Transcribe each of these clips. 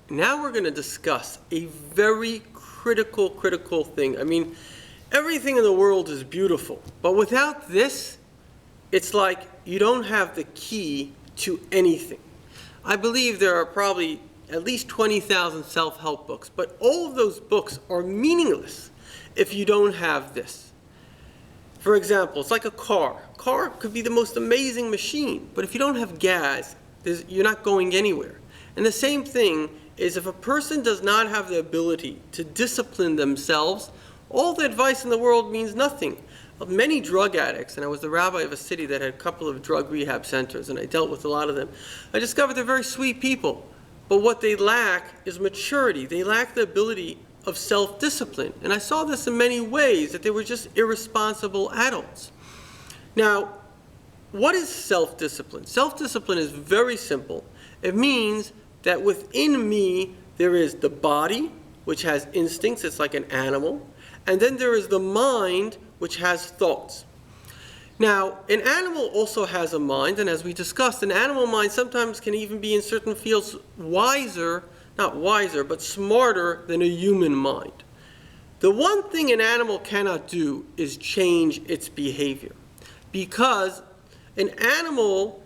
now we're going to discuss a very critical thing. I mean, everything in the world is beautiful, but without this, it's like you don't have the key to anything. I believe there are probably at least 20,000 self-help books, but all of those books are meaningless if you don't have this. For example, it's like a car. A car could be the most amazing machine, but if you don't have gas, you're not going anywhere. And the same thing is if a person does not have the ability to discipline themselves, all the advice in the world means nothing. Many drug addicts, and I was the rabbi of a city that had a couple of drug rehab centers, and I dealt with a lot of them, I discovered they're very sweet people, but what they lack is maturity. They lack the ability of self-discipline. And I saw this in many ways, that they were just irresponsible adults. Now, what is self-discipline? Self-discipline is very simple. It means that within me there is the body, which has instincts, it's like an animal, and then there is the mind, which has thoughts. Now, an animal also has a mind, and as we discussed, an animal mind sometimes can even be in certain fields not wiser, but smarter than a human mind. The one thing an animal cannot do is change its behavior, because an animal,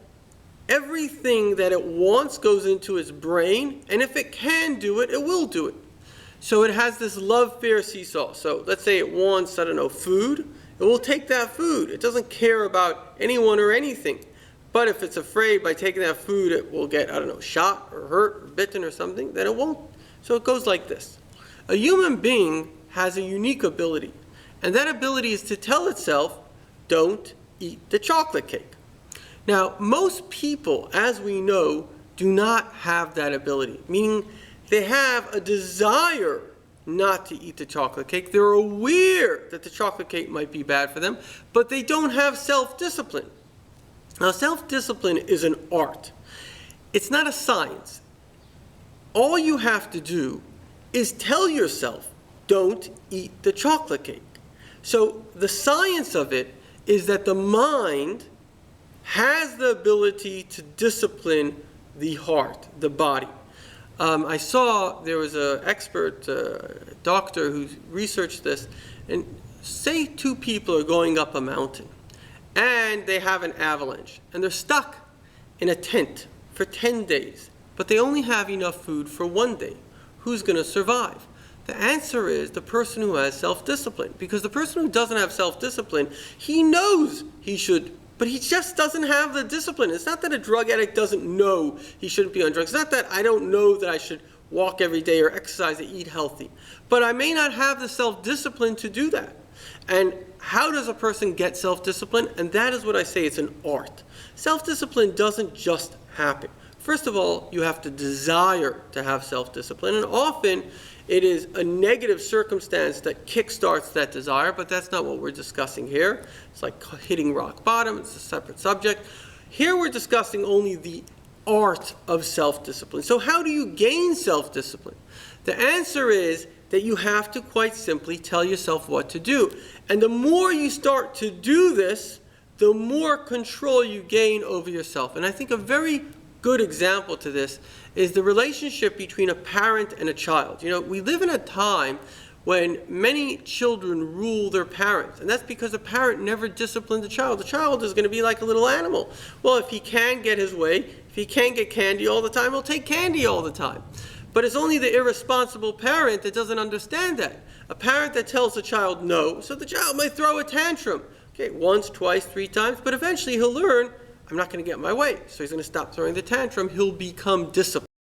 everything that it wants goes into its brain, and if it can do it, it will do it. So it has this love-fear seesaw. So let's say it wants, food. It will take that food. It doesn't care about anyone or anything. But if it's afraid by taking that food it will get, shot or hurt or bitten or something, then it won't. So it goes like this. A human being has a unique ability. And that ability is to tell itself, don't eat the chocolate cake. Now, most people, as we know, do not have that ability, meaning they have a desire not to eat the chocolate cake. They're aware that the chocolate cake might be bad for them, but they don't have self-discipline. Now, self-discipline is an art. It's not a science. All you have to do is tell yourself, don't eat the chocolate cake. So the science of it is that the mind has the ability to discipline the heart, the body. I saw there was an expert doctor who researched this, and say two people are going up a mountain and they have an avalanche and they're stuck in a tent for 10 days, but they only have enough food for 1 day. Who's going to survive? The answer is the person who has self-discipline, because the person who doesn't have self-discipline, he knows he should, but he just doesn't have the discipline. It's not that a drug addict doesn't know he shouldn't be on drugs. It's not that I don't know that I should walk every day or exercise or eat healthy. But I may not have the self-discipline to do that. And how does a person get self-discipline? And that is what I say, it's an art. Self-discipline doesn't just happen. First of all, you have to desire to have self-discipline. And often, it is a negative circumstance that kickstarts that desire, but that's not what we're discussing here. It's like hitting rock bottom. It's a separate subject. Here we're discussing only the art of self-discipline. So how do you gain self-discipline? The answer is that you have to quite simply tell yourself what to do. And the more you start to do this, the more control you gain over yourself. And I think a very good example to this is the relationship between a parent and a child. We live in a time when many children rule their parents, and that's because the parent never disciplined the child. The child is going to be like a little animal. Well, if he can get his way, if he can't get candy all the time, he'll take candy all the time. But it's only the irresponsible parent that doesn't understand that. A parent that tells the child no, so the child might throw a tantrum. Okay, once, twice, 3 times, but eventually he'll learn, I'm not going to get my way. So he's going to stop throwing the tantrum. He'll become disciplined.